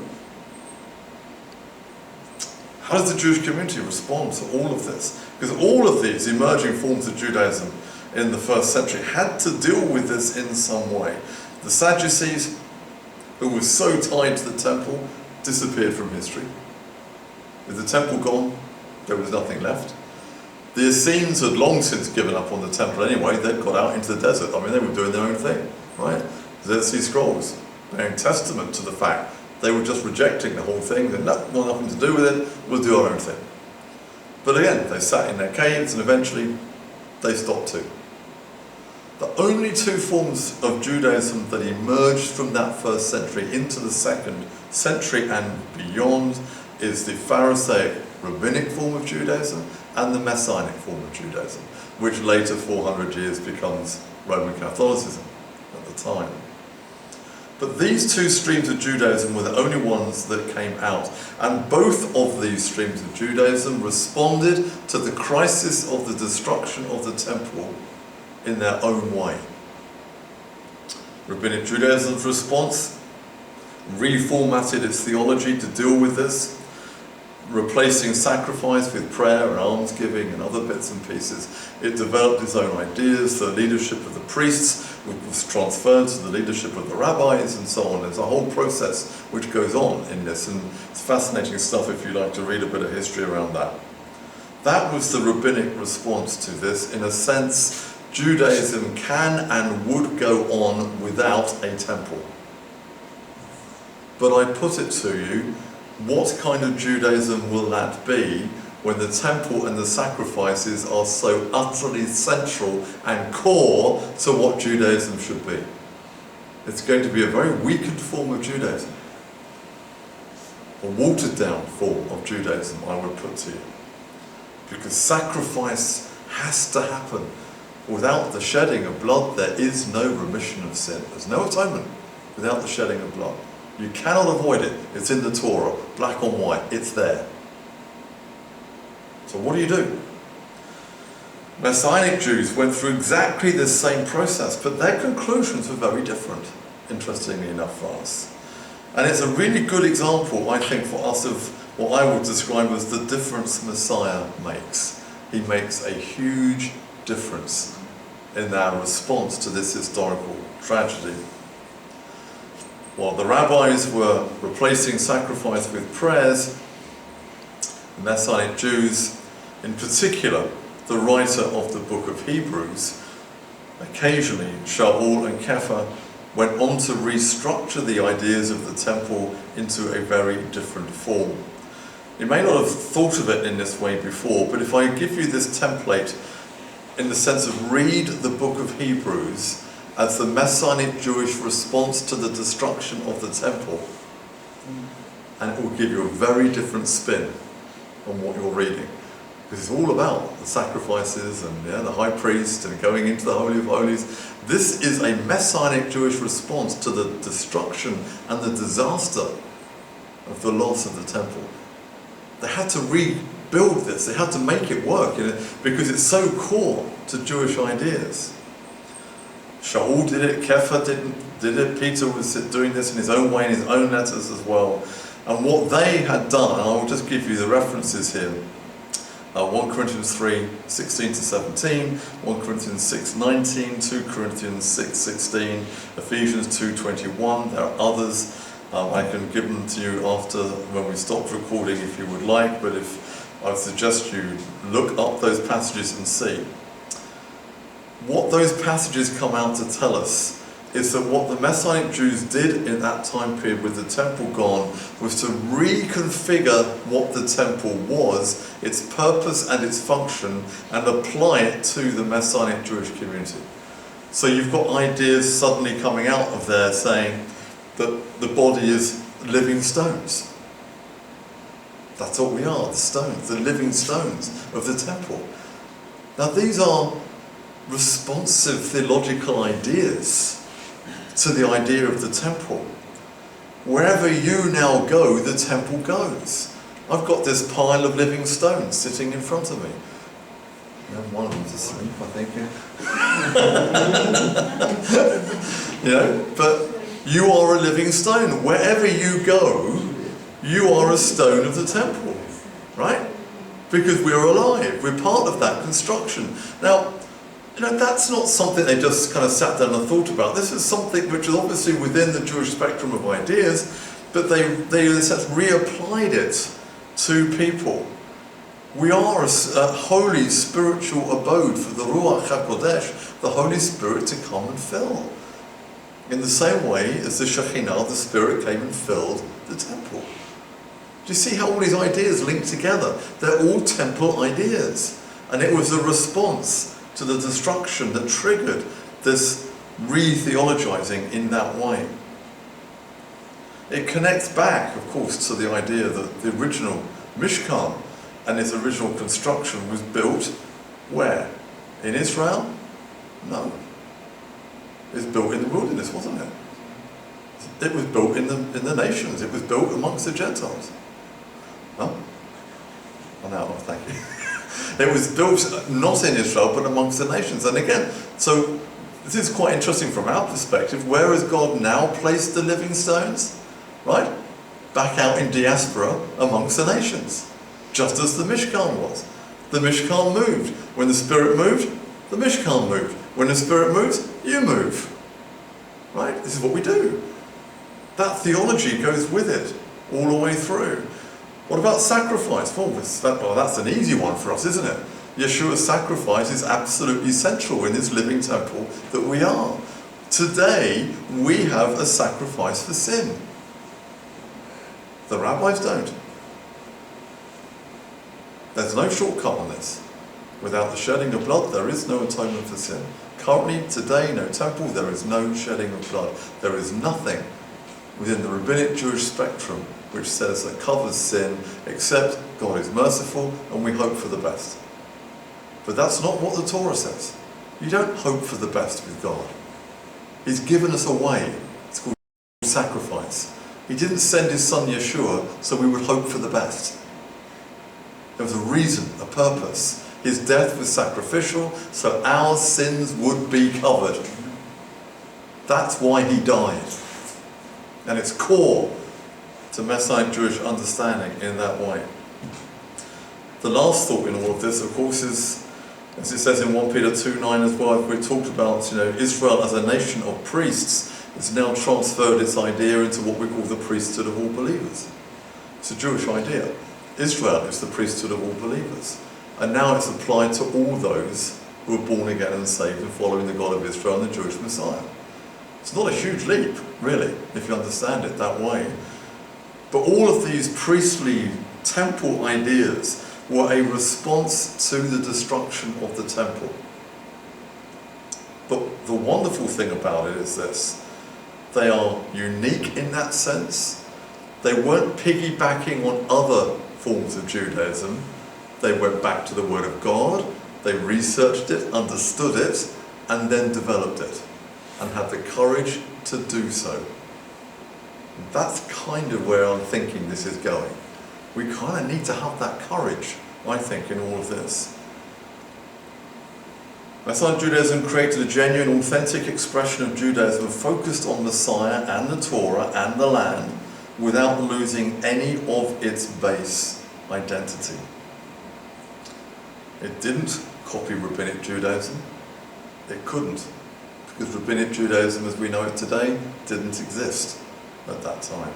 [SPEAKER 1] How does the Jewish community respond to all of this? Because all of these emerging forms of Judaism in the first century had to deal with this in some way. The Sadducees, who were so tied to the temple, disappeared from history. With the temple gone, there was nothing left. The Essenes had long since given up on the temple anyway. They'd got out into the desert. I mean, they were doing their own thing, right? The Dead Sea Scrolls, bearing testament to the fact they were just rejecting the whole thing. They'd nothing to do with it. We'll do our own thing. But again, they sat in their caves and eventually they stopped too. The only two forms of Judaism that emerged from that first century into the second century and beyond is the Pharisaic rabbinic form of Judaism and the Messianic form of Judaism, which later, 400 years, becomes Roman Catholicism at the time. But these two streams of Judaism were the only ones that came out, and both of these streams of Judaism responded to the crisis of the destruction of the temple in their own way. Rabbinic Judaism's response reformatted its theology to deal with this, replacing sacrifice with prayer and almsgiving and other bits and pieces. It developed its own ideas. The leadership of the priests was transferred to the leadership of the rabbis and so on. There's a whole process which goes on in this, and it's fascinating stuff if you like to read a bit of history around that. That was the rabbinic response to this. In a sense, Judaism can and would go on without a temple. but I put it to you, what kind of Judaism will that be when the temple and the sacrifices are so utterly central and core to what Judaism should be? It's going to be a very weakened form of Judaism. A watered down form of Judaism, I would put to you. Because sacrifice has to happen. Without the shedding of blood, there is no remission of sin. There's no atonement without the shedding of blood. You cannot avoid it. It's in the Torah, black on white. It's there. So what do? Messianic Jews went through exactly this same process, but their conclusions were very different, interestingly enough for us. And it's a really good example, I think, for us of what I would describe as the difference Messiah makes. He makes a huge difference in our response to this historical tragedy. While the rabbis were replacing sacrifice with prayers, the Messianic Jews, in particular, the writer of the book of Hebrews, occasionally Shaul and Kepha, went on to restructure the ideas of the temple into a very different form. You may not have thought of it in this way before, but if I give you this template in the sense of read the book of Hebrews as the Messianic Jewish response to the destruction of the temple, and it will give you a very different spin on what you're reading. Because it's all about the sacrifices and the high priest and going into the Holy of Holies. This is a Messianic Jewish response to the destruction and the disaster of the loss of the temple. They had to rebuild this, they had to make it work, because it's so core to Jewish ideas. Shaul did it, Kepha did it, Peter was doing this in his own way, in his own letters as well. And what they had done, and I will just give you the references here, 1 Corinthians 3, 16 to 17, 1 Corinthians 6, 19, 2 Corinthians 6, 16, Ephesians 2, 21. There are others. I can give them to you after when we stop recording if you would like, but if I suggest you look up those passages and see. What those passages come out to tell us is that what the Messianic Jews did in that time period with the temple gone was to reconfigure what the temple was, its purpose and its function, and apply it to the Messianic Jewish community. So you've got ideas suddenly coming out of there saying that the body is living stones. That's what we are, the stones, the living stones of the temple. Now these are responsive theological ideas to the idea of the temple. Wherever you now go, the temple goes. I've got this pile of living stones sitting in front of me. One of them's asleep, I think. But you are a living stone. Wherever you go, you are a stone of the temple, right? Because we're alive. We're part of that construction. Now, that's not something they just kind of sat down and thought about. This is something which is obviously within the Jewish spectrum of ideas, but they in a sense reapplied it to people. We are a holy spiritual abode for the Ruach HaKodesh, the Holy Spirit to come and fill. In the same way as the Shekhinah, the Spirit came and filled the temple. Do you see how all these ideas link together? They're all temple ideas. And it was a response to the destruction that triggered this re-theologizing in that way. It connects back, of course, to the idea that the original Mishkan and its original construction was built where? In Israel? No. It was built in the wilderness, wasn't it? It was built in the nations. It was built amongst the Gentiles. Huh? Oh, no, thank you. It was built not in Israel, but amongst the nations. And again, so this is quite interesting from our perspective. Where has God now placed the living stones? Right? Back out in diaspora amongst the nations. Just as the Mishkan was. The Mishkan moved. When the Spirit moved, the Mishkan moved. When the Spirit moves, you move. Right? This is what we do. That theology goes with it all the way through. What about sacrifice? Well, that's an easy one for us, isn't it? Yeshua's sacrifice is absolutely central in this living temple that we are. Today, we have a sacrifice for sin. The rabbis don't. There's no shortcut on this. Without the shedding of blood, there is no atonement for sin. Currently, today, no temple, there is no shedding of blood. There is nothing within the rabbinic Jewish spectrum which says that covers sin, except God is merciful and we hope for the best. But that's not what the Torah says. You don't hope for the best with God. He's given us a way. It's called sacrifice. He didn't send his son Yeshua so we would hope for the best. There was a reason, a purpose. His death was sacrificial so our sins would be covered. That's why he died. And it's core to Messianic Jewish understanding in that way. The last thought in all of this, of course, is, as it says in 1 Peter 2:9 as well, we talked about, Israel as a nation of priests. It's now transferred its idea into what we call the priesthood of all believers. It's a Jewish idea. Israel is the priesthood of all believers. And now it's applied to all those who are born again and saved and following the God of Israel and the Jewish Messiah. It's not a huge leap, really, if you understand it that way. But all of these priestly temple ideas were a response to the destruction of the temple. But the wonderful thing about it is this: they are unique in that sense. They weren't piggybacking on other forms of Judaism. They went back to the Word of God, they researched it, understood it, and then developed it, and had the courage to do so. That's kind of where I'm thinking this is going. We kind of need to have that courage, I think, in all of this. Messianic Judaism created a genuine, authentic expression of Judaism focused on Messiah and the Torah and the land without losing any of its base identity. It didn't copy Rabbinic Judaism. It couldn't, because Rabbinic Judaism as we know it today didn't exist at that time.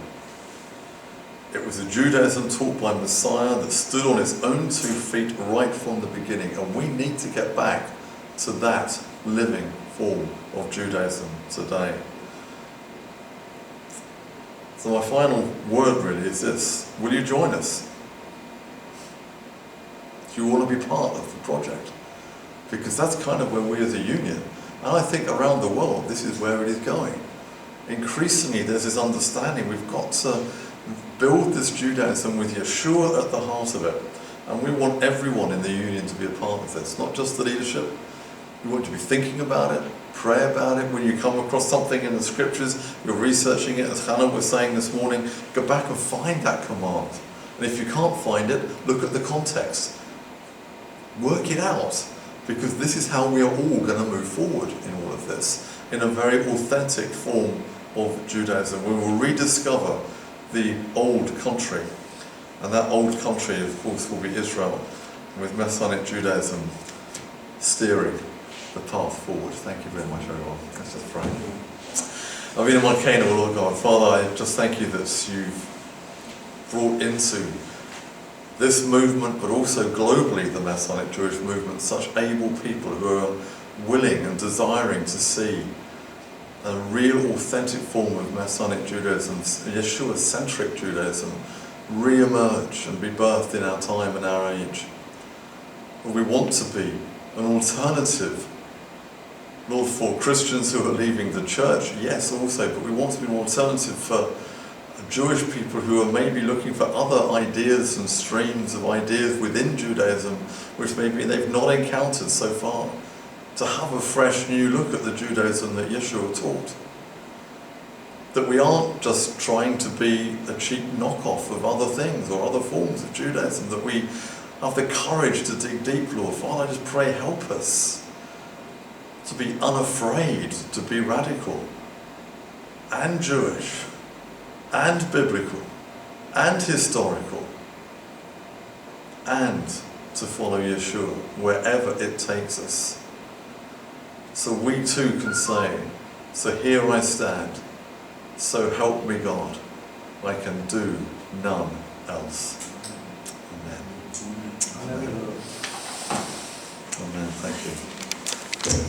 [SPEAKER 1] It was a Judaism taught by Messiah that stood on its own 2 feet right from the beginning, and we need to get back to that living form of Judaism today. So my final word really is this: will you join us? Do you want to be part of the project? Because that's kind of where we as a union, and I think around the world, this is where it is going. Increasingly there's this understanding we've got to build this Judaism with Yeshua at the heart of it. And we want everyone in the union to be a part of this, not just the leadership. We want you to be thinking about it, pray about it. When you come across something in the scriptures, you're researching it, as Hannah was saying this morning, go back and find that command. And if you can't find it, look at the context. Work it out, because this is how we are all going to move forward in all of this, in a very authentic form of Judaism. We will rediscover the old country, and that old country, of course, will be Israel, with Messianic Judaism steering the path forward. Thank you very much, everyone. Let's just pray. Avinu Malkeinu, Lord God, Father, I just thank you that you've brought into this movement, but also globally the Messianic Jewish movement, such able people who are willing and desiring to see a real authentic form of Messianic Judaism, Yeshua-centric Judaism, re-emerge and be birthed in our time and our age. We want to be an alternative, Lord, for Christians who are leaving the church, yes, also, but we want to be an alternative for Jewish people who are maybe looking for other ideas and streams of ideas within Judaism, which maybe they've not encountered so far, to have a fresh new look at the Judaism that Yeshua taught. That we aren't just trying to be a cheap knockoff of other things or other forms of Judaism, that we have the courage to dig deep, Lord. Father, I just pray, help us to be unafraid to be radical and Jewish and biblical and historical, and to follow Yeshua wherever it takes us. So we too can say, so here I stand, so help me God, I can do none else. Amen. Amen. Amen. Thank you.